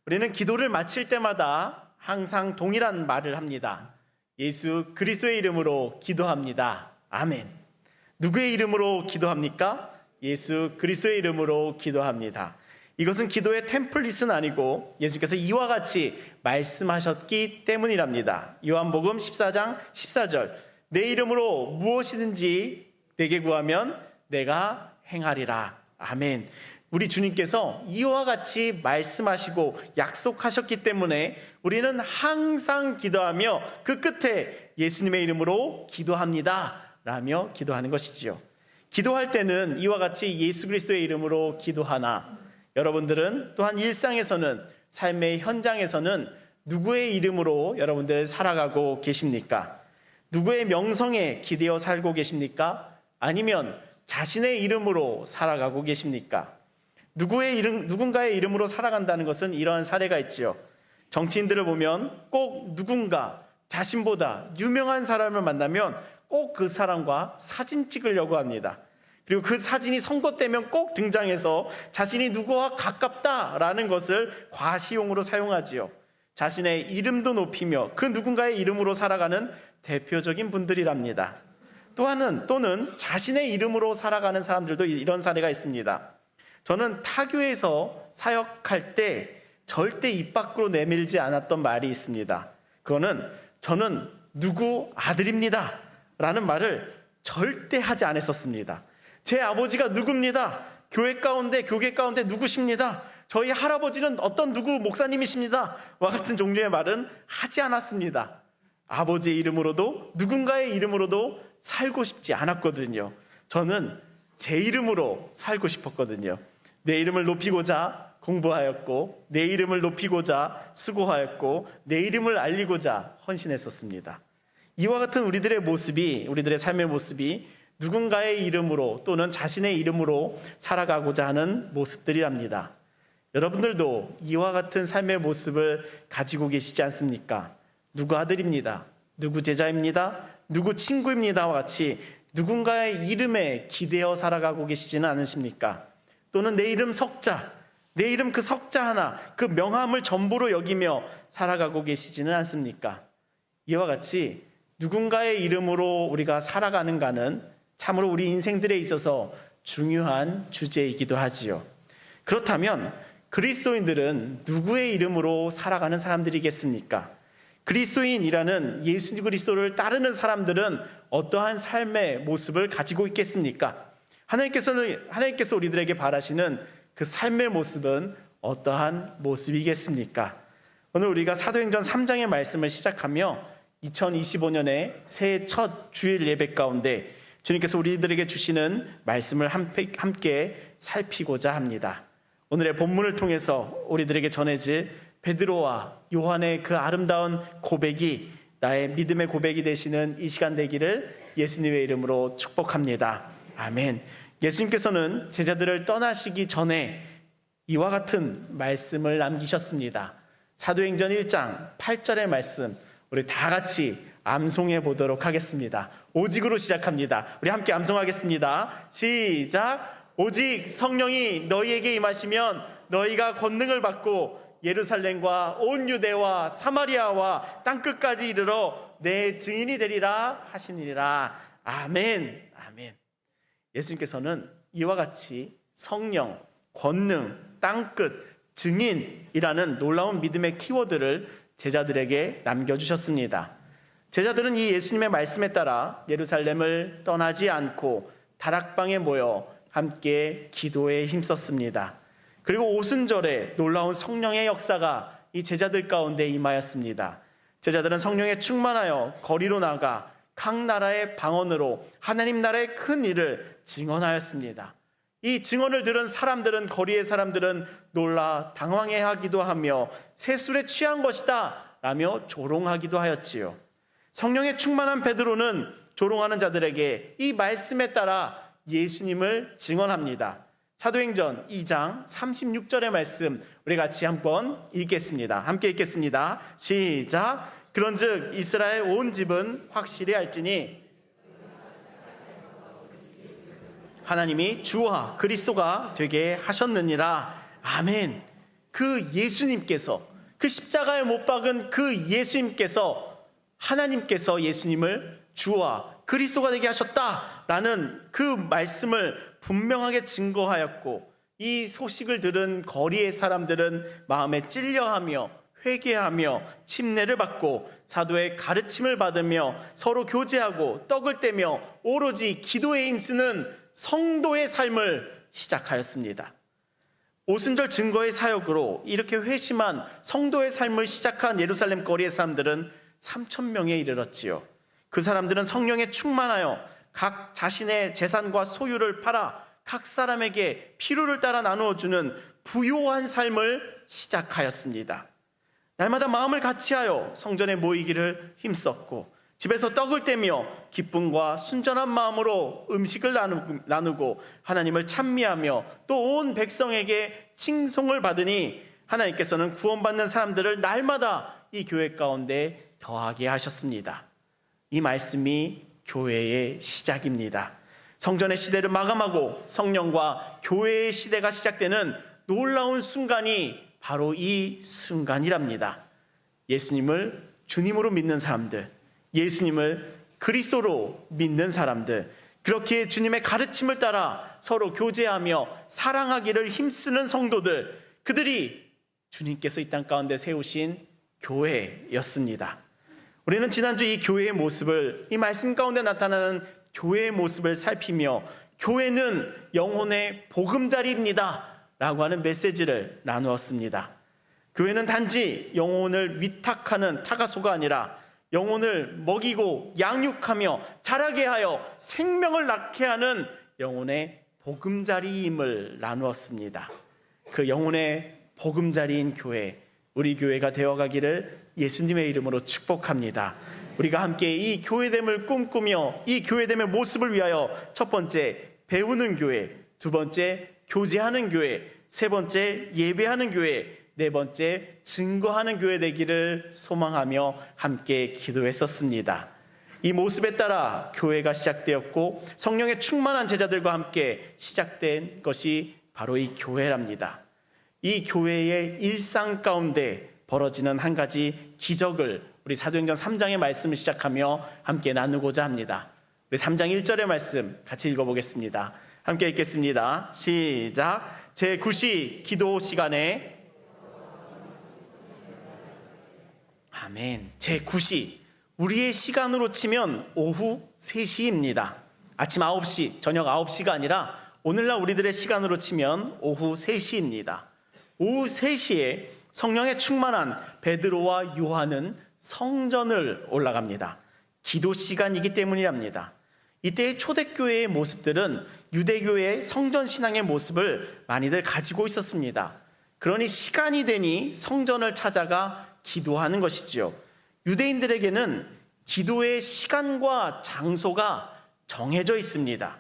우리는 기도를 마칠 때마다 항상 동일한 말을 합니다. 예수 그리스도의 이름으로 기도합니다. 아멘. 누구의 이름으로 기도합니까? 예수 그리스도의 이름으로 기도합니다. 이것은 기도의 템플릿은 아니고 예수께서 이와 같이 말씀하셨기 때문이랍니다. 요한복음 14장 14절, 내 이름으로 무엇이든지 내게 구하면 내가 행하리라. 아멘. 우리 주님께서 이와 같이 말씀하시고 약속하셨기 때문에 우리는 항상 기도하며 그 끝에 예수님의 이름으로 기도합니다 라며 기도하는 것이지요. 기도할 때는 이와 같이 예수 그리스도의 이름으로 기도하나, 여러분들은 또한 일상에서는, 삶의 현장에서는 누구의 이름으로 여러분들 살아가고 계십니까? 누구의 명성에 기대어 살고 계십니까? 아니면 자신의 이름으로 살아가고 계십니까? 누군가의 이름으로 살아간다는 것은 이러한 사례가 있지요. 정치인들을 보면 꼭 누군가 자신보다 유명한 사람을 만나면 꼭 그 사람과 사진 찍으려고 합니다. 그리고 그 사진이 선거 때면 꼭 등장해서 자신이 누구와 가깝다라는 것을 과시용으로 사용하지요. 자신의 이름도 높이며 그 누군가의 이름으로 살아가는 대표적인 분들이랍니다. 또는 자신의 이름으로 살아가는 사람들도 이런 사례가 있습니다. 저는 타교에서 사역할 때 절대 입 밖으로 내밀지 않았던 말이 있습니다. 그거는 저는 누구 아들입니다 라는 말을 절대 하지 않았었습니다. 제 아버지가 누구입니다. 교회 가운데 누구십니다. 저희 할아버지는 어떤 누구 목사님이십니다. 와 같은 종류의 말은 하지 않았습니다. 아버지의 이름으로도 누군가의 이름으로도 살고 싶지 않았거든요. 저는 제 이름으로 살고 싶었거든요. 내 이름을 높이고자 공부하였고, 내 이름을 높이고자 수고하였고, 내 이름을 알리고자 헌신했었습니다. 이와 같은 우리들의 삶의 모습이 누군가의 이름으로 또는 자신의 이름으로 살아가고자 하는 모습들이랍니다. 여러분들도 이와 같은 삶의 모습을 가지고 계시지 않습니까? 누구 아들입니다. 누구 제자입니다. 누구 친구입니다와 같이 누군가의 이름에 기대어 살아가고 계시지는 않으십니까? 또는 내 이름 석자, 내 이름 그 석자 하나, 그 명함을 전부로 여기며 살아가고 계시지는 않습니까? 이와 같이 누군가의 이름으로 우리가 살아가는가는 참으로 우리 인생들에 있어서 중요한 주제이기도 하지요. 그렇다면 그리스도인들은 누구의 이름으로 살아가는 사람들이겠습니까? 그리스도인이라는 예수 그리스도를 따르는 사람들은 어떠한 삶의 모습을 가지고 있겠습니까? 하나님께서 우리들에게 바라시는 그 삶의 모습은 어떠한 모습이겠습니까? 오늘 우리가 사도행전 3장의 말씀을 시작하며 2025년의 새해 첫 주일 예배 가운데 주님께서 우리들에게 주시는 말씀을 함께 살피고자 합니다. 오늘의 본문을 통해서 우리들에게 전해질 베드로와 요한의 그 아름다운 고백이 나의 믿음의 고백이 되시는 이 시간 되기를 예수님의 이름으로 축복합니다. 아멘. 예수님께서는 제자들을 떠나시기 전에 이와 같은 말씀을 남기셨습니다. 사도행전 1장 8절의 말씀, 우리 다 같이 암송해 보도록 하겠습니다. 오직으로 시작합니다. 우리 함께 암송하겠습니다. 시작. 오직 성령이 너희에게 임하시면 너희가 권능을 받고 예루살렘과 온 유대와 사마리아와 땅끝까지 이르러 내 증인이 되리라 하시니라. 아멘. 아멘. 예수님께서는 이와 같이 성령, 권능, 땅끝, 증인이라는 놀라운 믿음의 키워드를 제자들에게 남겨주셨습니다. 제자들은 이 예수님의 말씀에 따라 예루살렘을 떠나지 않고 다락방에 모여 함께 기도에 힘썼습니다. 그리고 오순절에 놀라운 성령의 역사가 이 제자들 가운데 임하였습니다. 제자들은 성령에 충만하여 거리로 나가 각 나라의 방언으로 하나님 나라의 큰 일을 증언하였습니다. 이 증언을 들은 사람들은, 거리의 사람들은 놀라 당황해하기도 하며 세술에 취한 것이다 라며 조롱하기도 하였지요. 성령에 충만한 베드로는 조롱하는 자들에게 이 말씀에 따라 예수님을 증언합니다. 사도행전 2장 36절의 말씀 우리 같이 한번 읽겠습니다. 함께 읽겠습니다. 시작. 그런즉 이스라엘 온 집은 확실히 알지니 하나님이 주와 그리스도가 되게 하셨느니라. 아멘. 그 예수님께서, 그 십자가에 못 박은 그 예수님께서, 하나님께서 예수님을 주와 그리스도가 되게 하셨다라는 그 말씀을 분명하게 증거하였고, 이 소식을 들은 거리의 사람들은 마음에 찔려하며 회개하며 침례를 받고 사도의 가르침을 받으며 서로 교제하고 떡을 떼며 오로지 기도에 힘쓰는 성도의 삶을 시작하였습니다. 오순절 증거의 사역으로 이렇게 회심한 성도의 삶을 시작한 예루살렘 거리의 사람들은 3,000명에 이르렀지요. 그 사람들은 성령에 충만하여 각 자신의 재산과 소유를 팔아 각 사람에게 필요를 따라 나누어주는 부요한 삶을 시작하였습니다. 날마다 마음을 같이하여 성전에 모이기를 힘썼고 집에서 떡을 떼며 기쁨과 순전한 마음으로 음식을 나누고 하나님을 찬미하며 또 온 백성에게 칭송을 받으니 하나님께서는 구원받는 사람들을 날마다 이 교회 가운데 더하게 하셨습니다. 이 말씀이 교회의 시작입니다. 성전의 시대를 마감하고 성령과 교회의 시대가 시작되는 놀라운 순간이 바로 이 순간이랍니다. 예수님을 주님으로 믿는 사람들, 예수님을 그리스도로 믿는 사람들, 그렇게 주님의 가르침을 따라 서로 교제하며 사랑하기를 힘쓰는 성도들, 그들이 주님께서 이 땅 가운데 세우신 교회였습니다. 우리는 지난주 이 교회의 모습을, 이 말씀 가운데 나타나는 교회의 모습을 살피며 교회는 영혼의 보금자리입니다 라고 하는 메시지를 나누었습니다. 교회는 단지 영혼을 위탁하는 타가소가 아니라 영혼을 먹이고 양육하며 자라게 하여 생명을 낳게 하는 영혼의 보금자리임을 나누었습니다. 그 영혼의 보금자리인 교회, 우리 교회가 되어가기를 예수님의 이름으로 축복합니다. 우리가 함께 이 교회됨을 꿈꾸며 이 교회됨의 모습을 위하여 첫 번째 배우는 교회, 두 번째 교제하는 교회, 세 번째 예배하는 교회, 네 번째 증거하는 교회 되기를 소망하며 함께 기도했었습니다. 이 모습에 따라 교회가 시작되었고 성령의 충만한 제자들과 함께 시작된 것이 바로 이 교회랍니다. 이 교회의 일상 가운데 벌어지는 한 가지 기적을 우리 사도행전 3장의 말씀을 시작하며 함께 나누고자 합니다. 우리 3장 1절의 말씀 같이 읽어보겠습니다. 함께 읽겠습니다. 시작. 제9시 기도 시간에, 아멘. 제9시, 우리의 시간으로 치면 오후 3시입니다. 아침 9시, 저녁 9시가 아니라 오늘날 우리들의 시간으로 치면 오후 3시입니다. 오후 3시에 성령에 충만한 베드로와 요한은 성전을 올라갑니다. 기도 시간이기 때문이랍니다. 이때의 초대교회의 모습들은 유대교회의 성전신앙의 모습을 많이들 가지고 있었습니다. 그러니 시간이 되니 성전을 찾아가 기도하는 것이지요. 유대인들에게는 기도의 시간과 장소가 정해져 있습니다.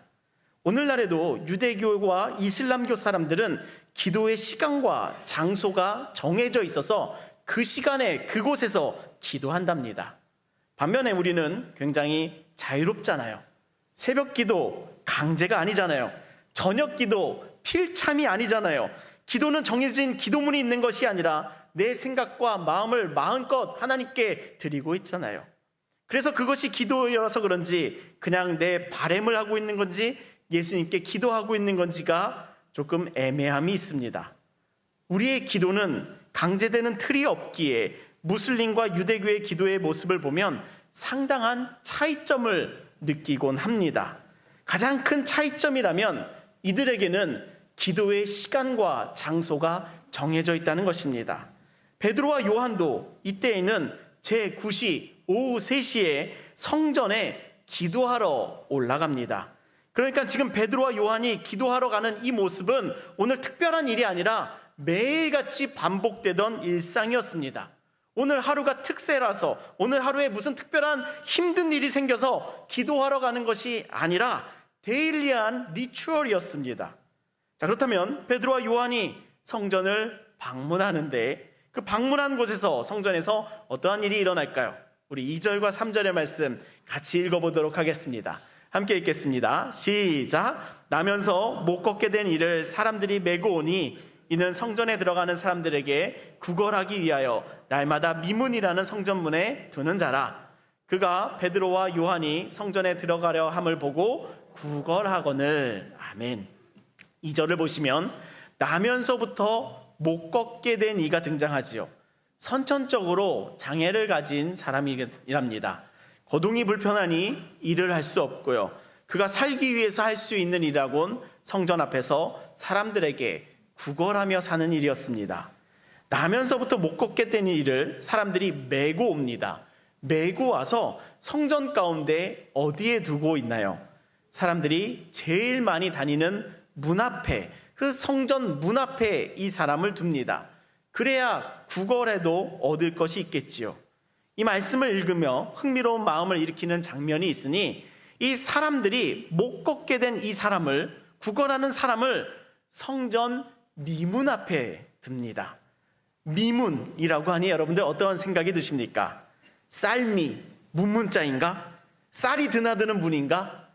오늘날에도 유대교와 이슬람교 사람들은 기도의 시간과 장소가 정해져 있어서 그 시간에 그곳에서 기도한답니다. 반면에 우리는 굉장히 자유롭잖아요. 새벽 기도 강제가 아니잖아요. 저녁 기도 필참이 아니잖아요. 기도는 정해진 기도문이 있는 것이 아니라 내 생각과 마음을 마음껏 하나님께 드리고 있잖아요. 그래서 그것이 기도여서 그런지 그냥 내 바램을 하고 있는 건지 예수님께 기도하고 있는 건지가 조금 애매함이 있습니다. 우리의 기도는 강제되는 틀이 없기에 무슬림과 유대교의 기도의 모습을 보면 상당한 차이점을 느끼곤 합니다. 가장 큰 차이점이라면 이들에게는 기도의 시간과 장소가 정해져 있다는 것입니다. 베드로와 요한도 이때에는 제9시 오후 3시에 성전에 기도하러 올라갑니다. 그러니까 지금 베드로와 요한이 기도하러 가는 이 모습은 오늘 특별한 일이 아니라 매일같이 반복되던 일상이었습니다. 오늘 하루가 특세라서 오늘 하루에 무슨 특별한 힘든 일이 생겨서 기도하러 가는 것이 아니라 데일리한 리추얼이었습니다. 자, 그렇다면 베드로와 요한이 성전을 방문하는데 그 방문한 곳에서 성전에서 어떠한 일이 일어날까요? 우리 2절과 3절의 말씀 같이 읽어보도록 하겠습니다. 함께 읽겠습니다. 시작. 나면서 못 걷게 된 이를 사람들이 메고 오니 이는 성전에 들어가는 사람들에게 구걸하기 위하여 날마다 미문이라는 성전문에 두는 자라. 그가 베드로와 요한이 성전에 들어가려 함을 보고 구걸하거늘. 아멘. 2절을 보시면 나면서부터 못 걷게 된 이가 등장하지요. 선천적으로 장애를 가진 사람이랍니다. 거동이 불편하니 일을 할 수 없고요. 그가 살기 위해서 할 수 있는 일이라곤 성전 앞에서 사람들에게 구걸하며 사는 일이었습니다. 나면서부터 못 걷게 된 일을 사람들이 메고 옵니다. 메고 와서 성전 가운데 어디에 두고 있나요? 사람들이 제일 많이 다니는 문 앞에, 그 성전 문 앞에 이 사람을 둡니다. 그래야 구걸해도 얻을 것이 있겠지요. 이 말씀을 읽으며 흥미로운 마음을 일으키는 장면이 있으니 이 사람들이 못 걷게 된 이 사람을, 구걸하는 사람을 성전 미문 앞에 둡니다. 미문이라고 하니 여러분들 어떤 생각이 드십니까? 쌀미, 문문자인가? 쌀이 드나드는 문인가?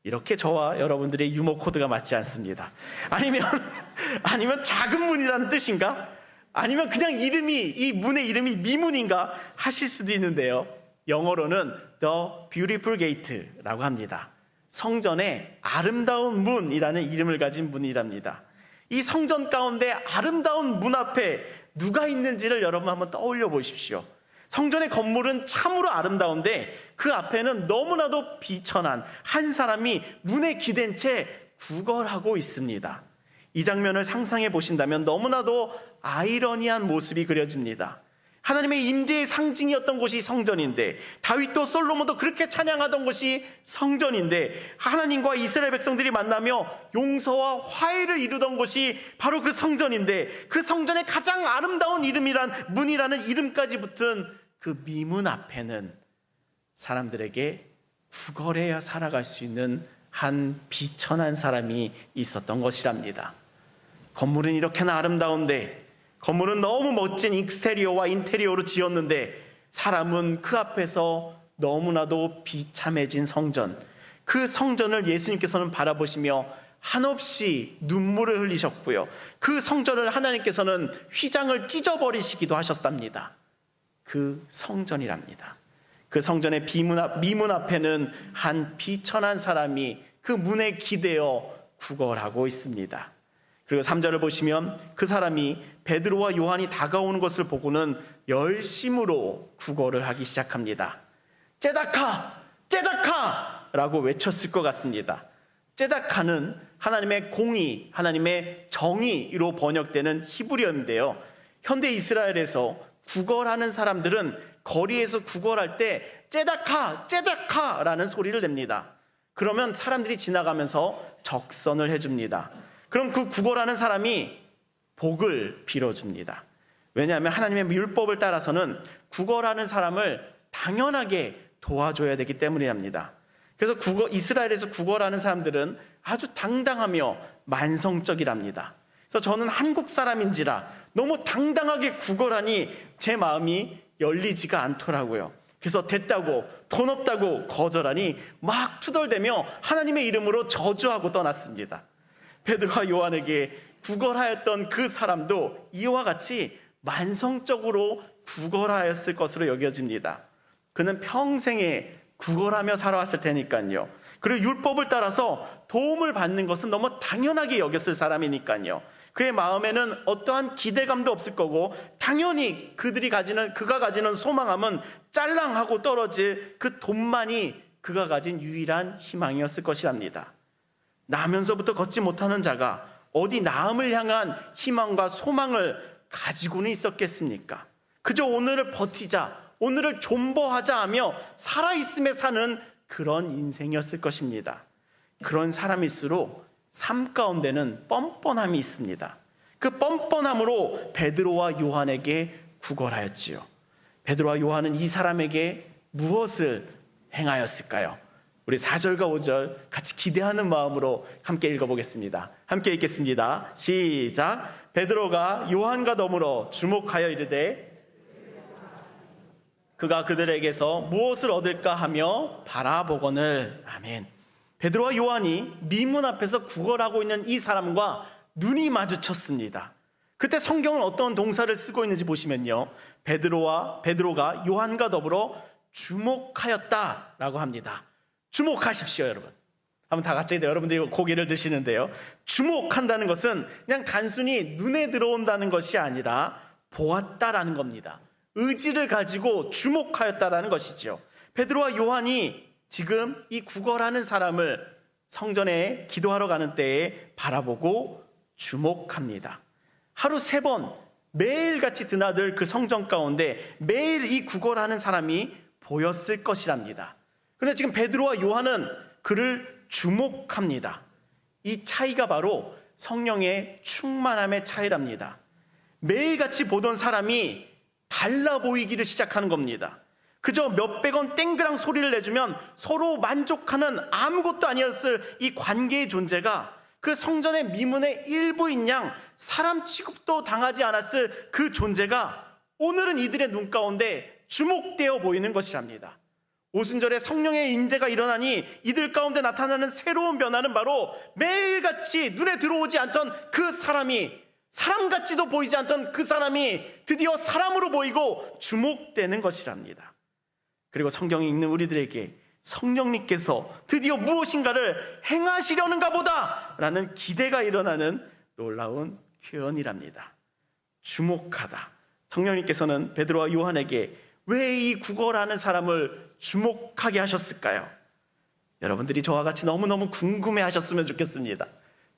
이렇게 저와 여러분들의 유머 코드가 맞지 않습니다. 아니면 작은 문이라는 뜻인가? 아니면 그냥 이 문의 이름이 미문인가 하실 수도 있는데요. 영어로는 The Beautiful Gate라고 합니다. 성전의 아름다운 문이라는 이름을 가진 문이랍니다. 이 성전 가운데 아름다운 문 앞에 누가 있는지를 여러분 한번 떠올려 보십시오. 성전의 건물은 참으로 아름다운데 그 앞에는 너무나도 비천한 한 사람이 문에 기댄 채 구걸하고 있습니다. 이 장면을 상상해 보신다면 너무나도 아이러니한 모습이 그려집니다. 하나님의 임재의 상징이었던 곳이 성전인데, 다윗도 솔로몬도 그렇게 찬양하던 곳이 성전인데, 하나님과 이스라엘 백성들이 만나며 용서와 화해를 이루던 곳이 바로 그 성전인데, 그 성전의 가장 아름다운 문이라는 이름까지 붙은 그 미문 앞에는 사람들에게 구걸해야 살아갈 수 있는 한 비천한 사람이 있었던 것이랍니다. 건물은 이렇게나 아름다운데, 건물은 너무 멋진 익스테리어와 인테리어로 지었는데, 사람은 그 앞에서 너무나도 비참해진 성전, 그 성전을 예수님께서는 바라보시며 한없이 눈물을 흘리셨고요, 그 성전을 하나님께서는 휘장을 찢어버리시기도 하셨답니다. 그 성전이랍니다. 그 성전의 미문 앞에는 한 비천한 사람이 그 문에 기대어 구걸하고 있습니다. 그리고 3절을 보시면 그 사람이 베드로와 요한이 다가오는 것을 보고는 열심으로 구걸을 하기 시작합니다. 째다카! 째다카! 라고 외쳤을 것 같습니다. 째다카는 하나님의 공의, 하나님의 정의로 번역되는 히브리어인데요. 현대 이스라엘에서 구걸하는 사람들은 거리에서 구걸할 때 째다카! 째다카! 라는 소리를 냅니다. 그러면 사람들이 지나가면서 적선을 해줍니다. 그럼 그 구걸하는 사람이 복을 빌어줍니다. 왜냐하면 하나님의 율법을 따라서는 구걸하는 사람을 당연하게 도와줘야 되기 때문이랍니다. 그래서 이스라엘에서 구걸하는 사람들은 아주 당당하며 만성적이랍니다. 그래서 저는 한국 사람인지라 너무 당당하게 구걸하니 제 마음이 열리지가 않더라고요. 그래서 됐다고, 돈 없다고 거절하니 막 투덜대며 하나님의 이름으로 저주하고 떠났습니다. 베드로와 요한에게 구걸하였던 그 사람도 이와 같이 만성적으로 구걸하였을 것으로 여겨집니다. 그는 평생에 구걸하며 살아왔을 테니까요. 그리고 율법을 따라서 도움을 받는 것은 너무 당연하게 여겼을 사람이니까요. 그의 마음에는 어떠한 기대감도 없을 거고, 당연히 그가 가지는 소망함은 짤랑하고 떨어질 그 돈만이 그가 가진 유일한 희망이었을 것이랍니다. 나면서부터 걷지 못하는 자가 어디 나음을 향한 희망과 소망을 가지고는 있었겠습니까? 그저 오늘을 버티자, 오늘을 존버하자 하며 살아있음에 사는 그런 인생이었을 것입니다. 그런 사람일수록 삶 가운데는 뻔뻔함이 있습니다. 그 뻔뻔함으로 베드로와 요한에게 구걸하였지요. 베드로와 요한은 이 사람에게 무엇을 행하였을까요? 우리 4절과 5절 같이 기대하는 마음으로 함께 읽어보겠습니다. 함께 읽겠습니다. 시작. 베드로가 요한과 더불어 주목하여 이르되 그가 그들에게서 무엇을 얻을까 하며 바라보거늘. 아멘. 베드로와 요한이 미문 앞에서 구걸하고 있는 이 사람과 눈이 마주쳤습니다. 그때 성경은 어떤 동사를 쓰고 있는지 보시면요, 베드로가 요한과 더불어 주목하였다라고 합니다. 주목하십시오, 여러분. 한번 다 같이 여러분들이 고개를 드시는데요, 주목한다는 것은 그냥 단순히 눈에 들어온다는 것이 아니라 보았다라는 겁니다. 의지를 가지고 주목하였다라는 것이죠. 베드로와 요한이 지금 이 구걸하는 사람을 성전에 기도하러 가는 때에 바라보고 주목합니다. 하루 3번 매일같이 드나들 그 성전 가운데 매일 이 구걸하는 사람이 보였을 것이랍니다. 그런데 지금 베드로와 요한은 그를 주목합니다. 이 차이가 바로 성령의 충만함의 차이랍니다. 매일같이 보던 사람이 달라 보이기를 시작하는 겁니다. 그저 몇백 원 땡그랑 소리를 내주면 서로 만족하는 아무것도 아니었을 이 관계의 존재가 그 성전의 미문의 일부인 양 사람 취급도 당하지 않았을 그 존재가 오늘은 이들의 눈 가운데 주목되어 보이는 것이랍니다. 오순절에 성령의 임재가 일어나니 이들 가운데 나타나는 새로운 변화는 바로 매일같이 눈에 들어오지 않던 그 사람이, 사람 같지도 보이지 않던 그 사람이 드디어 사람으로 보이고 주목되는 것이랍니다. 그리고 성경이 읽는 우리들에게 성령님께서 드디어 무엇인가를 행하시려는가 보다 라는 기대가 일어나는 놀라운 표현이랍니다. 주목하다. 성령님께서는 베드로와 요한에게 왜 이 구걸하는 사람을 주목하게 하셨을까요? 여러분들이 저와 같이 너무너무 궁금해 하셨으면 좋겠습니다.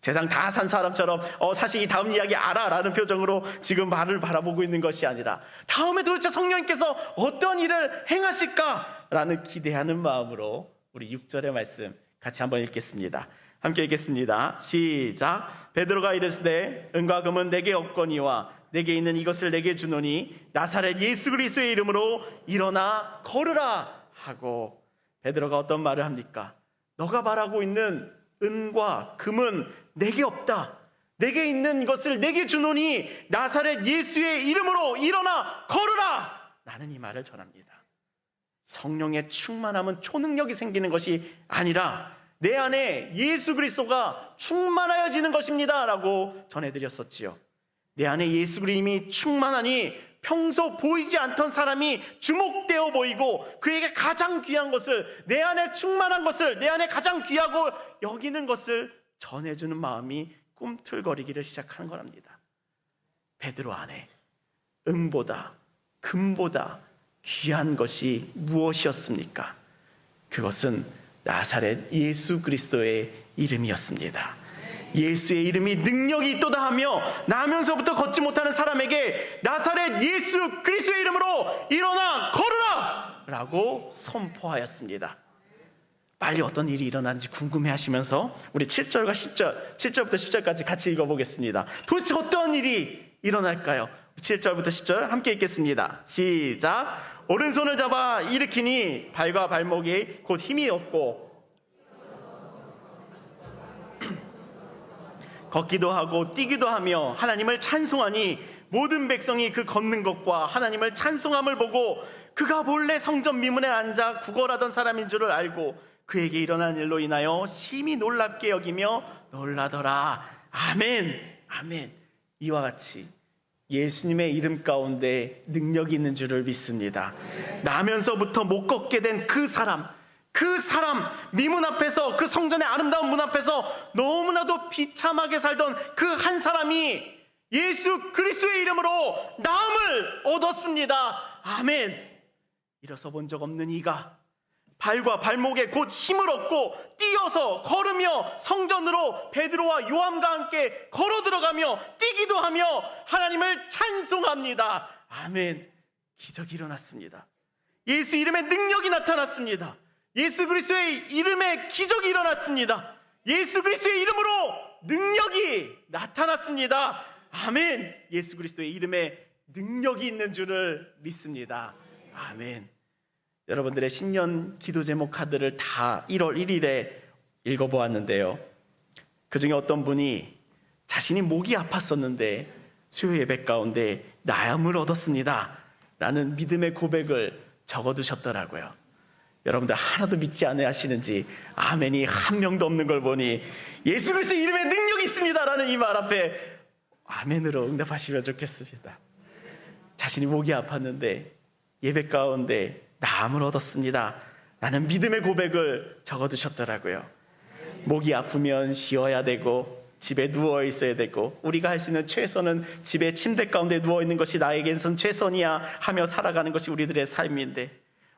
세상 다 산 사람처럼 사실 이 다음 이야기 알아 라는 표정으로 지금 말을 바라보고 있는 것이 아니라 다음에 도대체 성령님께서 어떤 일을 행하실까 라는 기대하는 마음으로 우리 6절의 말씀 같이 한번 읽겠습니다. 함께 읽겠습니다. 시작. 베드로가 이르시되 은과 금은 내게 없거니와 내게 있는 이것을 내게 주노니 나사렛 예수 그리스도의 이름으로 일어나 걸으라 하고, 베드로가 어떤 말을 합니까? 너가 말하고 있는 은과 금은 내게 없다. 내게 있는 것을 내게 주노니 나사렛 예수의 이름으로 일어나 걸으라 라는 이 말을 전합니다. 성령의 충만함은 초능력이 생기는 것이 아니라 내 안에 예수 그리스도가 충만하여지는 것입니다 라고 전해드렸었지요. 내 안에 예수 그리스도님이 충만하니 평소 보이지 않던 사람이 주목되어 보이고 그에게 가장 귀한 것을, 내 안에 충만한 것을, 내 안에 가장 귀하고 여기는 것을 전해주는 마음이 꿈틀거리기를 시작하는 거랍니다. 베드로 안에 은보다 금보다 귀한 것이 무엇이었습니까? 그것은 나사렛 예수 그리스도의 이름이었습니다. 예수의 이름이 능력이 있도다 하며 나면서부터 걷지 못하는 사람에게 나사렛 예수 그리스도의 이름으로 일어나 걸으라 라고 선포하였습니다. 빨리 어떤 일이 일어나는지 궁금해 하시면서 우리 7절과 10절, 7절부터 10절까지 같이 읽어보겠습니다. 도대체 어떤 일이 일어날까요? 7절부터 10절 함께 읽겠습니다. 시작. 오른손을 잡아 일으키니 발과 발목에 곧 힘이 없고 걷기도 하고 뛰기도 하며 하나님을 찬송하니 모든 백성이 그 걷는 것과 하나님을 찬송함을 보고 그가 본래 성전 미문에 앉아 구걸하던 사람인 줄을 알고 그에게 일어난 일로 인하여 심히 놀랍게 여기며 놀라더라. 아멘. 아멘. 이와 같이 예수님의 이름 가운데 능력이 있는 줄을 믿습니다. 나면서부터 못 걷게 된 그 사람, 미문 앞에서, 그 성전의 아름다운 문 앞에서 너무나도 비참하게 살던 그 한 사람이 예수 그리스도의 이름으로 나음을 얻었습니다. 아멘. 일어서 본 적 없는 이가 발과 발목에 곧 힘을 얻고 뛰어서 걸으며 성전으로 베드로와 요한과 함께 걸어 들어가며 뛰기도 하며 하나님을 찬송합니다. 아멘. 기적이 일어났습니다. 예수 이름의 능력이 나타났습니다. 예수 그리스도의 이름에 기적이 일어났습니다. 예수 그리스도의 이름으로 능력이 나타났습니다. 아멘. 예수 그리스도의 이름에 능력이 있는 줄을 믿습니다. 아멘. 여러분들의 신년 기도 제목 카드를 다 1월 1일에 읽어보았는데요, 그 중에 어떤 분이 자신이 목이 아팠었는데 수요 예배 가운데 나음을 얻었습니다 라는 믿음의 고백을 적어두셨더라고요. 여러분들 하나도 믿지 않아 하시는지 아멘이 한 명도 없는 걸 보니 예수 그리스도 이름에 능력이 있습니다 라는 이 말 앞에 아멘으로 응답하시면 좋겠습니다. 자신이 목이 아팠는데 예배 가운데 나음을 얻었습니다 라는 믿음의 고백을 적어두셨더라고요. 목이 아프면 쉬어야 되고 집에 누워 있어야 되고 우리가 할 수 있는 최선은 집에 침대 가운데 누워 있는 것이 나에겐선 최선이야 하며 살아가는 것이 우리들의 삶인데,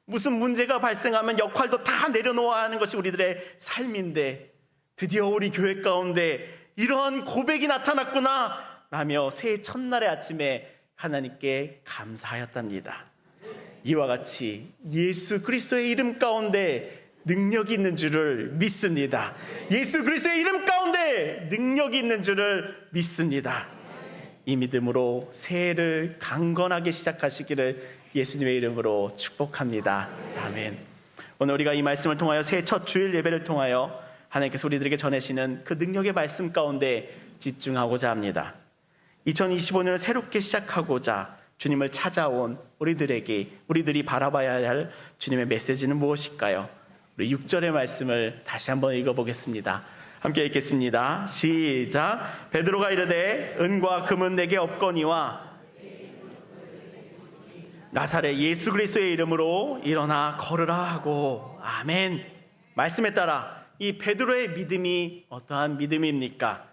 무슨 문제가 발생하면 역할도 다 내려놓아야 하는 것이 우리들의 삶인데, 드디어 우리 교회 가운데 이러한 고백이 나타났구나 라며 새해 첫날의 아침에 하나님께 감사하였답니다. 이와 같이 예수 그리스도의 이름 가운데 능력이 있는 줄을 믿습니다. 예수 그리스도의 이름 가운데 능력이 있는 줄을 믿습니다. 이 믿음으로 새해를 강건하게 시작하시기를 예수님의 이름으로 축복합니다. 아멘. 오늘 우리가 이 말씀을 통하여 새해 첫 주일 예배를 통하여 하나님께서 우리들에게 전하시는 그 능력의 말씀 가운데 집중하고자 합니다. 2025년을 새롭게 시작하고자 주님을 찾아온 우리들이 바라봐야 할 주님의 메시지는 무엇일까요? 우리 6절의 말씀을 다시 한번 읽어보겠습니다. 함께 읽겠습니다. 시작. 베드로가 이르되 은과 금은 내게 없거니와 나사렛 예수 그리스도의 이름으로 일어나 걸으라 하고. 아멘. 말씀에 따라 이 베드로의 믿음이 어떠한 믿음입니까?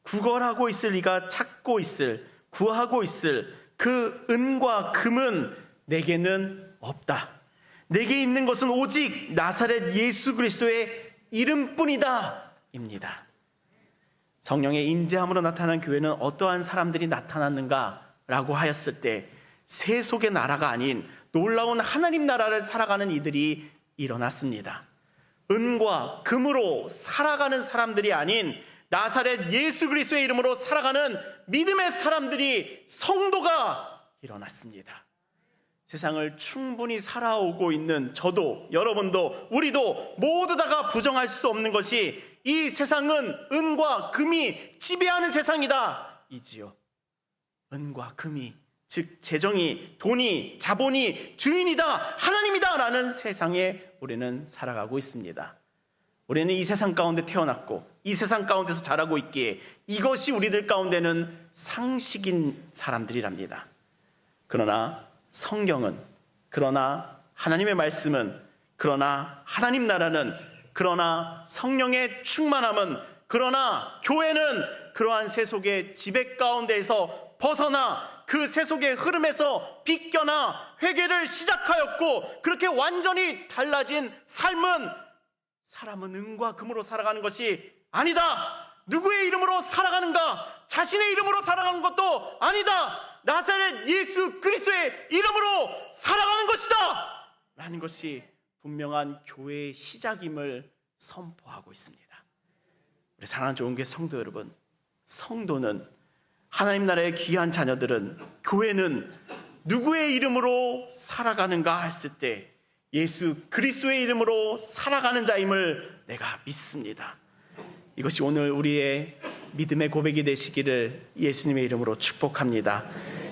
구걸하고 있을 리가 찾고 있을, 구하고 있을 그 은과 금은 내게는 없다. 내게 있는 것은 오직 나사렛 예수 그리스도의 이름뿐이다 입니다. 성령의 임재함으로 나타난 교회는 어떠한 사람들이 나타났는가라고 하였을 때 세속의 나라가 아닌 놀라운 하나님 나라를 살아가는 이들이 일어났습니다. 은과 금으로 살아가는 사람들이 아닌 나사렛 예수 그리스도의 이름으로 살아가는 믿음의 사람들이, 성도가 일어났습니다. 세상을 충분히 살아오고 있는 저도, 여러분도, 우리도 모두 다가 부정할 수 없는 것이 이 세상은 은과 금이 지배하는 세상이다 이지요. 은과 금이, 즉 재정이, 돈이, 자본이 주인이다, 하나님이다 라는 세상에 우리는 살아가고 있습니다. 우리는 이 세상 가운데 태어났고 이 세상 가운데서 자라고 있기에 이것이 우리들 가운데는 상식인 사람들이랍니다. 그러나 성경은, 그러나 하나님의 말씀은, 그러나 하나님 나라는, 그러나 성령의 충만함은, 그러나 교회는 그러한 세속의 지배 가운데에서 벗어나 그 세속의 흐름에서 비껴나 회개를 시작하였고, 그렇게 완전히 달라진 삶은, 사람은 은과 금으로 살아가는 것이 아니다. 누구의 이름으로 살아가는가? 자신의 이름으로 살아가는 것도 아니다. 나사렛 예수 그리스도의 이름으로 살아가는 것이다 라는 것이 분명한 교회의 시작임을 선포하고 있습니다. 우리 사랑하는 좋은교회 성도 여러분, 성도는, 하나님 나라의 귀한 자녀들은, 교회는 누구의 이름으로 살아가는가 했을 때 예수 그리스도의 이름으로 살아가는 자임을 내가 믿습니다. 이것이 오늘 우리의 믿음의 고백이 되시기를 예수님의 이름으로 축복합니다.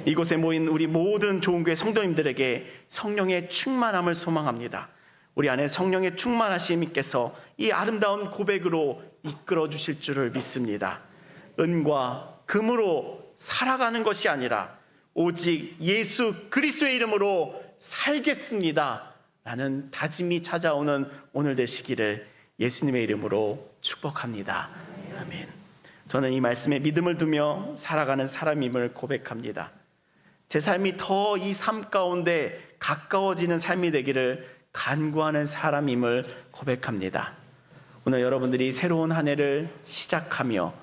이곳에 모인 우리 모든 좋은교회 성도님들에게 성령의 충만함을 소망합니다. 우리 안에 성령의 충만하심께서 이 아름다운 고백으로 이끌어 주실 줄을 믿습니다. 은과 금으로 살아가는 것이 아니라 오직 예수 그리스도의 이름으로 살겠습니다 라는 다짐이 찾아오는 오늘 되시기를 예수님의 이름으로 축복합니다. 아멘. 저는 이 말씀에 믿음을 두며 살아가는 사람임을 고백합니다. 제 삶이 더 이 삶 가운데 가까워지는 삶이 되기를 간구하는 사람임을 고백합니다. 오늘 여러분들이 새로운 한 해를 시작하며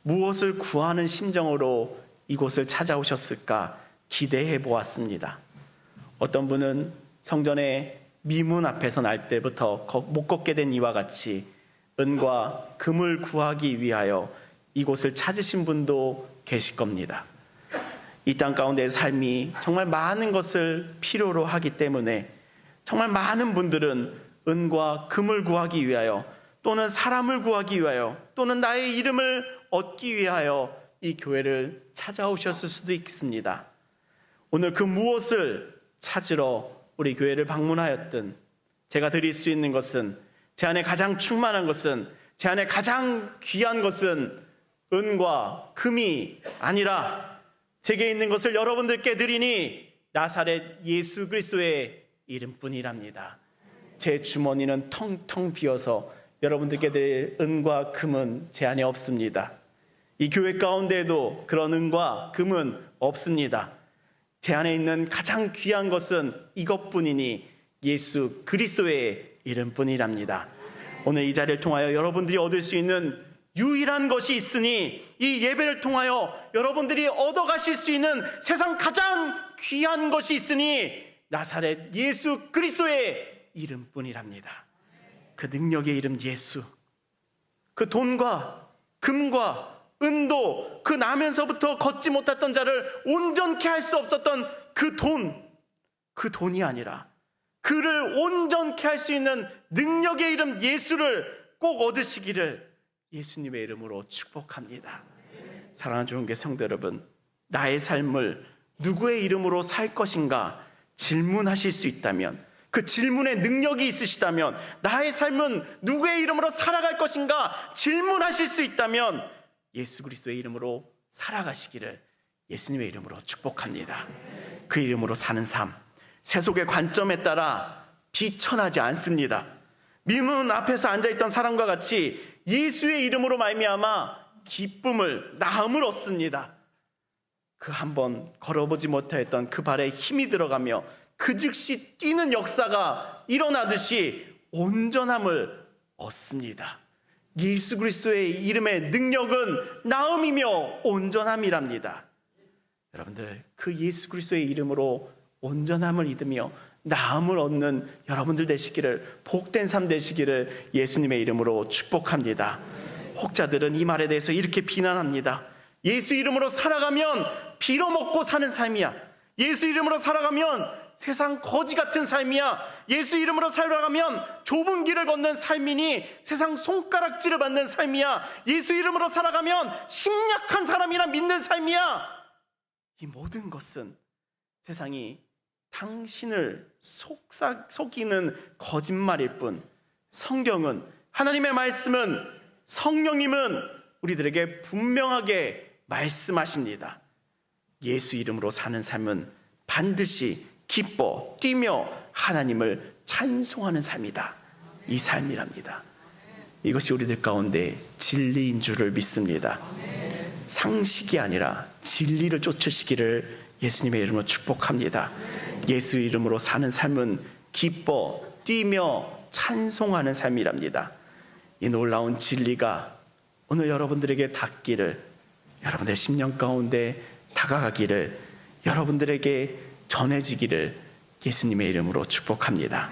무엇을 구하는 심정으로 이곳을 찾아오셨을까 기대해 보았습니다. 어떤 분은 성전의 미문 앞에서 날 때부터 못 걷게 된 이와 같이 은과 금을 구하기 위하여 이곳을 찾으신 분도 계실 겁니다. 이 땅 가운데의 삶이 정말 많은 것을 필요로 하기 때문에 정말 많은 분들은 은과 금을 구하기 위하여, 또는 사람을 구하기 위하여, 또는 나의 이름을 얻기 위하여 이 교회를 찾아오셨을 수도 있습니다. 오늘 그 무엇을 찾으러 우리 교회를 방문하였든 제가 드릴 수 있는 것은, 제 안에 가장 충만한 것은, 제 안에 가장 귀한 것은 은과 금이 아니라 제게 있는 것을 여러분들께 드리니 나사렛 예수 그리스도의 이름뿐이랍니다. 제 주머니는 텅텅 비어서 여러분들께 드릴 은과 금은 제 안에 없습니다. 이 교회 가운데에도 그런 은과 금은 없습니다. 제 안에 있는 가장 귀한 것은 이것뿐이니 예수 그리스도의 이름뿐이랍니다. 오늘 이 자리를 통하여 여러분들이 얻을 수 있는 유일한 것이 있으니 이 예배를 통하여 여러분들이 얻어가실 수 있는 세상 가장 귀한 것이 있으니 나사렛 예수 그리스도의 이름뿐이랍니다. 그 능력의 이름 예수, 그 돈과 금과 은도 그 나면서부터 걷지 못했던 자를 온전케 할 수 없었던 그 돈이 아니라 그를 온전케 할 수 있는 능력의 이름 예수를 꼭 얻으시기를 예수님의 이름으로 축복합니다. 사랑하는 좋은 교회 성도 여러분, 나의 삶을 누구의 이름으로 살 것인가 질문하실 수 있다면, 그 질문에 능력이 있으시다면, 나의 삶은 누구의 이름으로 살아갈 것인가 질문하실 수 있다면 예수 그리스도의 이름으로 살아가시기를 예수님의 이름으로 축복합니다. 그 이름으로 사는 삶, 세속의 관점에 따라 비천하지 않습니다. 민문 앞에서 앉아있던 사람과 같이 예수의 이름으로 말미암아 기쁨을, 나음을 얻습니다. 그 한번 걸어보지 못했던 그 발에 힘이 들어가며 그 즉시 뛰는 역사가 일어나듯이 온전함을 얻습니다. 예수 그리스도의 이름의 능력은 나음이며 온전함이랍니다. 여러분들, 그 예수 그리스도의 이름으로 온전함을 얻으며 나음을 얻는 여러분들 되시기를, 복된 삶 되시기를 예수님의 이름으로 축복합니다. 혹자들은 이 말에 대해서 이렇게 비난합니다. 예수 이름으로 살아가면 빌어먹고 사는 삶이야. 예수 이름으로 살아가면 세상 거지 같은 삶이야. 예수 이름으로 살아가면 좁은 길을 걷는 삶이니 세상 손가락질을 받는 삶이야. 예수 이름으로 살아가면 심약한 사람이라 믿는 삶이야. 이 모든 것은 세상이 당신을 속이는 거짓말일 뿐, 성경은, 하나님의 말씀은, 성령님은 우리들에게 분명하게 말씀하십니다. 예수 이름으로 사는 삶은 반드시 기뻐 뛰며 하나님을 찬송하는 삶이다. 이 삶이랍니다. 이것이 우리들 가운데 진리인 줄을 믿습니다. 상식이 아니라 진리를 쫓으시기를 예수님의 이름으로 축복합니다. 예수 이름으로 사는 삶은 기뻐 뛰며 찬송하는 삶이랍니다. 이 놀라운 진리가 오늘 여러분들에게 닿기를, 여러분들의 심령 가운데 다가가기를, 여러분들에게 전해지기를 예수님의 이름으로 축복합니다.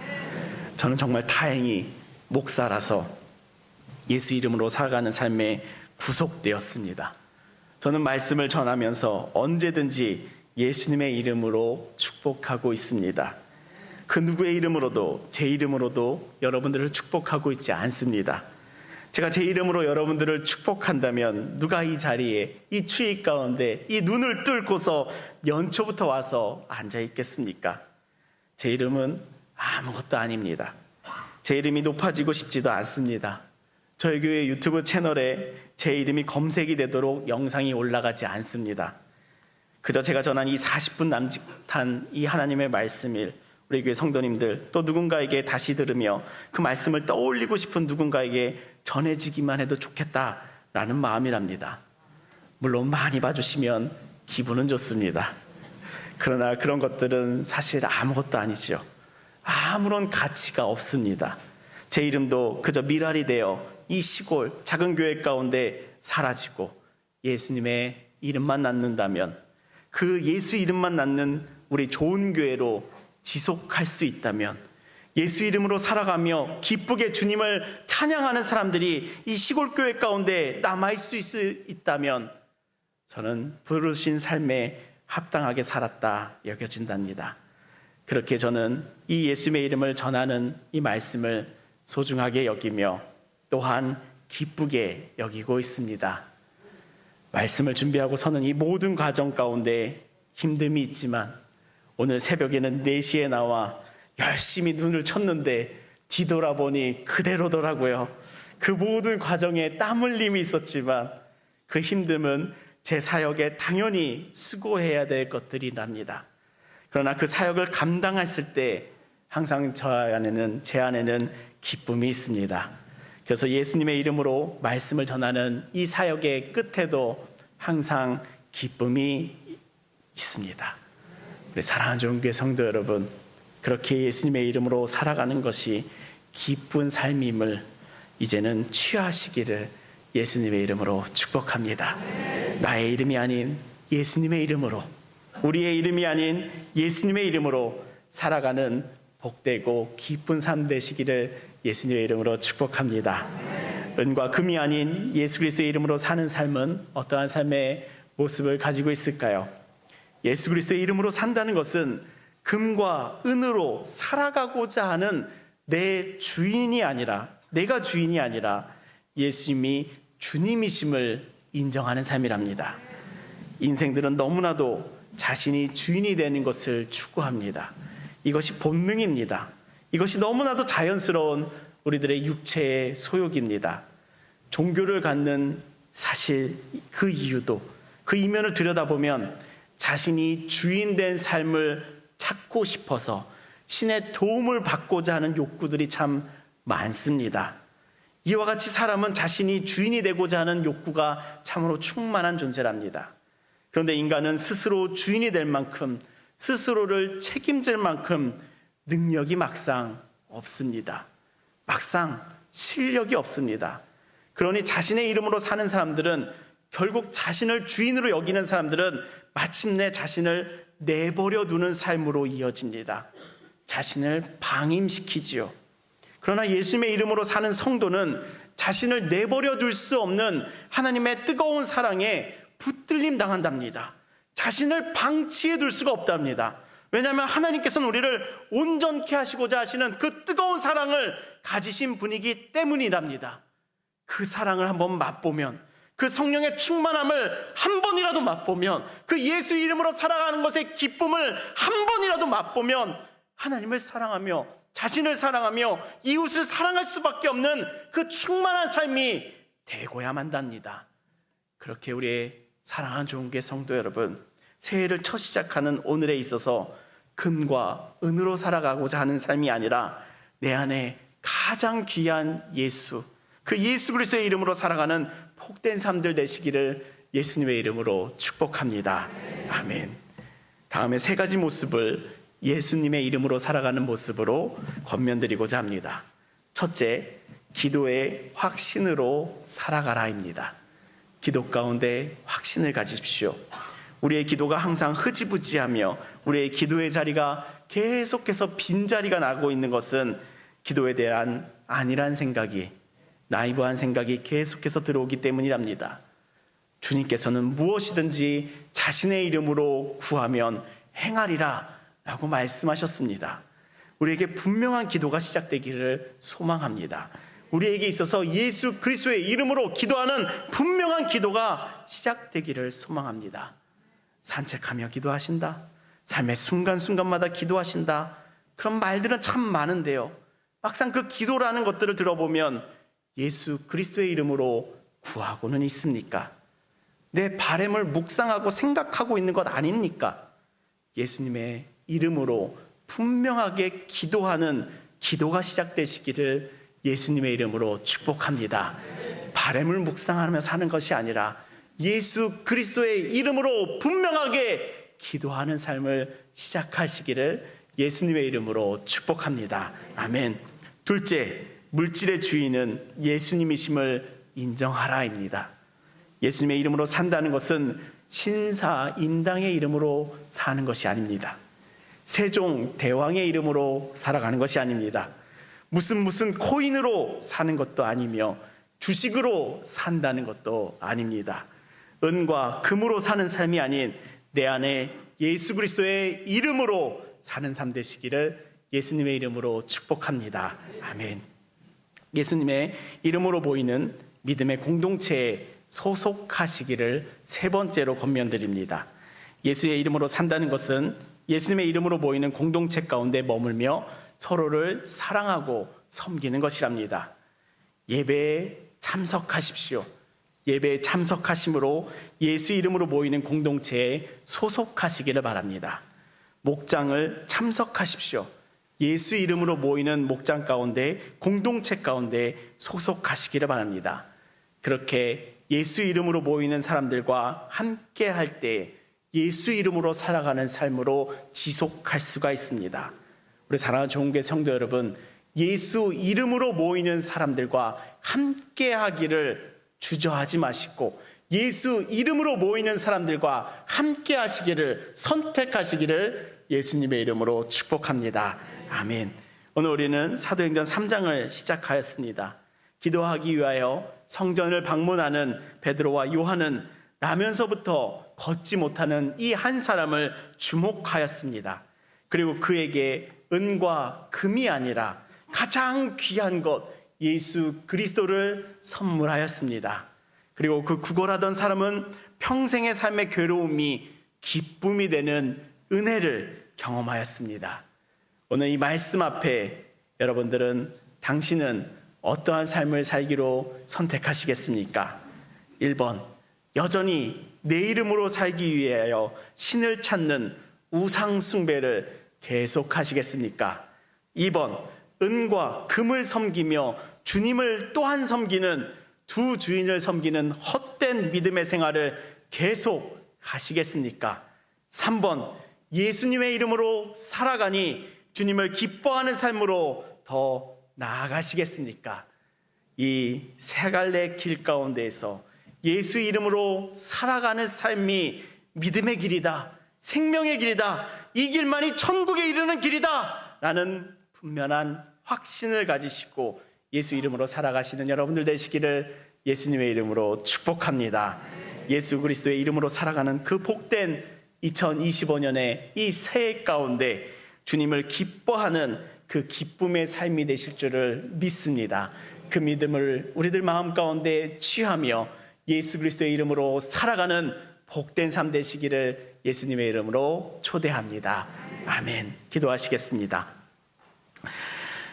저는 정말 다행히 목사라서 예수 이름으로 살아가는 삶에 구속되었습니다. 저는 말씀을 전하면서 언제든지 예수님의 이름으로 축복하고 있습니다. 그 누구의 이름으로도, 제 이름으로도 여러분들을 축복하고 있지 않습니다. 제가 제 이름으로 여러분들을 축복한다면 누가 이 자리에, 이 추위 가운데 이 눈을 뚫고서 연초부터 와서 앉아 있겠습니까? 제 이름은 아무것도 아닙니다. 제 이름이 높아지고 싶지도 않습니다. 저희 교회 유튜브 채널에 제 이름이 검색이 되도록 영상이 올라가지 않습니다. 그저 제가 전한 이 40분 남짓한 이 하나님의 말씀을 우리 교회 성도님들, 또 누군가에게 다시 들으며 그 말씀을 떠올리고 싶은 누군가에게 전해지기만 해도 좋겠다라는 마음이랍니다. 물론 많이 봐주시면 기분은 좋습니다. 그러나 그런 것들은 사실 아무것도 아니죠. 아무런 가치가 없습니다. 제 이름도 그저 미랄이 되어 이 시골 작은 교회 가운데 사라지고 예수님의 이름만 낳는다면, 그 예수 이름만 낳는 우리 좋은 교회로 지속할 수 있다면, 예수 이름으로 살아가며 기쁘게 주님을 찬양하는 사람들이 이 시골 교회 가운데 남아있을 수 있다면 저는 부르신 삶에 합당하게 살았다 여겨진답니다. 그렇게 저는 이 예수님의 이름을 전하는 이 말씀을 소중하게 여기며 또한 기쁘게 여기고 있습니다. 말씀을 준비하고 서는 이 모든 과정 가운데 힘듦이 있지만 오늘 새벽에는 4시에 나와 열심히 눈을 쳤는데 뒤돌아보니 그대로더라고요. 그 모든 과정에 땀 흘림이 있었지만 그 힘듦은 제 사역에 당연히 수고해야 될 것들이랍니다. 그러나 그 사역을 감당했을 때 항상 제 안에는 기쁨이 있습니다. 그래서 예수님의 이름으로 말씀을 전하는 이 사역의 끝에도 항상 기쁨이 있습니다. 우리 사랑하는 좋은교회 성도 여러분, 그렇게 예수님의 이름으로 살아가는 것이 기쁜 삶임을 이제는 취하시기를 예수님의 이름으로 축복합니다. 나의 이름이 아닌 예수님의 이름으로, 우리의 이름이 아닌 예수님의 이름으로 살아가는 복되고 기쁜 삶 되시기를 예수님의 이름으로 축복합니다. 은과 금이 아닌 예수 그리스도의 이름으로 사는 삶은 어떠한 삶의 모습을 가지고 있을까요? 예수 그리스도의 이름으로 산다는 것은 금과 은으로 살아가고자 하는 내 주인이 아니라, 내가 주인이 아니라 예수님이 주님이심을 인정하는 삶이랍니다. 인생들은 너무나도 자신이 주인이 되는 것을 추구합니다. 이것이 본능입니다. 이것이 너무나도 자연스러운 우리들의 육체의 소욕입니다. 종교를 갖는 사실 그 이유도, 그 이면을 들여다보면 자신이 주인된 삶을 찾고 싶어서 신의 도움을 받고자 하는 욕구들이 참 많습니다. 이와 같이 사람은 자신이 주인이 되고자 하는 욕구가 참으로 충만한 존재랍니다. 그런데 인간은 스스로 주인이 될 만큼, 스스로를 책임질 만큼 능력이 막상 없습니다. 막상 실력이 없습니다. 그러니 자신의 이름으로 사는 사람들은, 결국 자신을 주인으로 여기는 사람들은 마침내 자신을 내버려 두는 삶으로 이어집니다. 자신을 방임시키지요. 그러나 예수님의 이름으로 사는 성도는 자신을 내버려 둘 수 없는 하나님의 뜨거운 사랑에 붙들림 당한답니다. 자신을 방치해 둘 수가 없답니다. 왜냐하면 하나님께서는 우리를 온전케 하시고자 하시는 그 뜨거운 사랑을 가지신 분이기 때문이랍니다. 그 사랑을 한번 맛보면, 그 성령의 충만함을 한 번이라도 맛보면, 그 예수 이름으로 살아가는 것의 기쁨을 한 번이라도 맛보면 하나님을 사랑하며 자신을 사랑하며 이웃을 사랑할 수밖에 없는 그 충만한 삶이 되고야만 합니다. 그렇게 우리의 사랑하는 좋은교회 성도 여러분, 새해를 첫 시작하는 오늘에 있어서 금과 은으로 살아가고자 하는 삶이 아니라 내 안에 가장 귀한 예수, 그 예수 그리스도의 이름으로 살아가는 복된 삶들 되시기를 예수님의 이름으로 축복합니다. 아멘. 다음에 세 가지 모습을 예수님의 이름으로 살아가는 모습으로 권면드리고자 합니다. 첫째, 기도의 확신으로 살아가라입니다. 기도 가운데 확신을 가지십시오. 우리의 기도가 항상 흐지부지하며 우리의 기도의 자리가 계속해서 빈자리가 나고 있는 것은 기도에 대한 안일한 생각이, 나이브한 생각이 계속해서 들어오기 때문이랍니다. 주님께서는 무엇이든지 자신의 이름으로 구하면 행하리라 라고 말씀하셨습니다. 우리에게 분명한 기도가 시작되기를 소망합니다. 우리에게 있어서 예수 그리스도의 이름으로 기도하는 분명한 기도가 시작되기를 소망합니다. 산책하며 기도하신다, 삶의 순간순간마다 기도하신다, 그런 말들은 참 많은데요, 막상 그 기도라는 것들을 들어보면 예수 그리스도의 이름으로 구하고는 있습니까? 내 바람을 묵상하고 생각하고 있는 것 아닙니까? 예수님의 이름으로 분명하게 기도하는 기도가 시작되시기를 예수님의 이름으로 축복합니다. 바람을 묵상하며 사는 것이 아니라 예수 그리스도의 이름으로 분명하게 기도하는 삶을 시작하시기를 예수님의 이름으로 축복합니다. 아멘. 둘째, 물질의 주인은 예수님이심을 인정하라입니다. 예수님의 이름으로 산다는 것은 신사임당의 이름으로 사는 것이 아닙니다. 세종 대왕의 이름으로 살아가는 것이 아닙니다. 무슨 코인으로 사는 것도 아니며 주식으로 산다는 것도 아닙니다. 은과 금으로 사는 삶이 아닌 내 안에 예수 그리스도의 이름으로 사는 삶 되시기를 예수님의 이름으로 축복합니다. 아멘. 예수님의 이름으로 보이는 믿음의 공동체에 소속하시기를 세 번째로 권면드립니다. 예수의 이름으로 산다는 것은 예수님의 이름으로 보이는 공동체 가운데 머물며 서로를 사랑하고 섬기는 것이랍니다. 예배에 참석하십시오. 예배에 참석하심으로 예수 이름으로 모이는 공동체에 소속하시기를 바랍니다. 목장을 참석하십시오. 예수 이름으로 모이는 목장 가운데, 공동체 가운데 소속하시기를 바랍니다. 그렇게 예수 이름으로 모이는 사람들과 함께 할 때 예수 이름으로 살아가는 삶으로 지속할 수가 있습니다. 우리 사랑하는 좋은교회 성도 여러분, 예수 이름으로 모이는 사람들과 함께 하기를 주저하지 마시고 예수 이름으로 모이는 사람들과 함께 하시기를 선택하시기를 예수님의 이름으로 축복합니다. 아멘. 오늘 우리는 사도행전 3장을 시작하였습니다. 기도하기 위하여 성전을 방문하는 베드로와 요한은 나면서부터 걷지 못하는 이 한 사람을 주목하였습니다. 그리고 그에게 은과 금이 아니라 가장 귀한 것 예수 그리스도를 선물하였습니다. 그리고 그 구걸하던 사람은 평생의 삶의 괴로움이 기쁨이 되는 은혜를 경험하였습니다. 오늘 이 말씀 앞에 여러분들은 당신은 어떠한 삶을 살기로 선택하시겠습니까? 1번, 여전히 내 이름으로 살기 위하여 신을 찾는 우상 숭배를 계속하시겠습니까? 2번, 은과 금을 섬기며 주님을 또한 섬기는 두 주인을 섬기는 헛된 믿음의 생활을 계속 하시겠습니까? 3번, 예수님의 이름으로 살아가니 주님을 기뻐하는 삶으로 더 나아가시겠습니까? 이 세 갈래 길 가운데에서 예수 이름으로 살아가는 삶이 믿음의 길이다, 생명의 길이다, 이 길만이 천국에 이르는 길이다 라는 분명한 확신을 가지시고 예수 이름으로 살아가시는 여러분들 되시기를 예수님의 이름으로 축복합니다. 예수 그리스도의 이름으로 살아가는 그 복된 2025년의 이 새해 가운데 주님을 기뻐하는 그 기쁨의 삶이 되실 줄을 믿습니다. 그 믿음을 우리들 마음 가운데 취하며 예수 그리스도의 이름으로 살아가는 복된 삶 되시기를 예수님의 이름으로 초대합니다. 아멘. 기도하시겠습니다.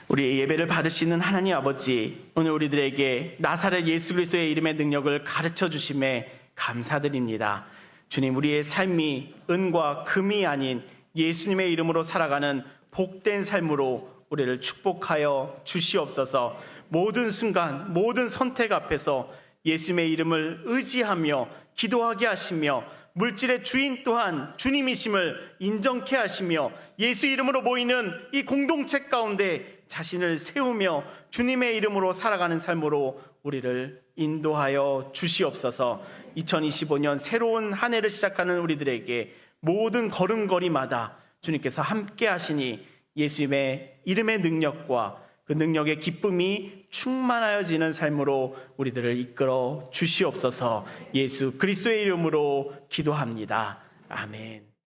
우리 예배를 받으시는 하나님 아버지, 오늘 우리들에게 나사렛 예수 그리스도의 이름의 능력을 가르쳐 주심에 감사드립니다. 주님, 우리의 삶이 은과 금이 아닌 예수님의 이름으로 살아가는 복된 삶으로 우리를 축복하여 주시옵소서. 모든 순간, 모든 선택 앞에서 예수님의 이름을 의지하며 기도하게 하시며 물질의 주인 또한 주님이심을 인정케 하시며 예수 이름으로 모이는 이 공동체 가운데 자신을 세우며 주님의 이름으로 살아가는 삶으로 우리를 인도하여 주시옵소서. 2025년 새로운 한 해를 시작하는 우리들에게 모든 걸음걸이마다 주님께서 함께 하시니 예수님의 이름의 능력과 그 능력의 기쁨이 충만하여지는 삶으로 우리들을 이끌어 주시옵소서. 예수 그리스도의 이름으로 기도합니다. 아멘.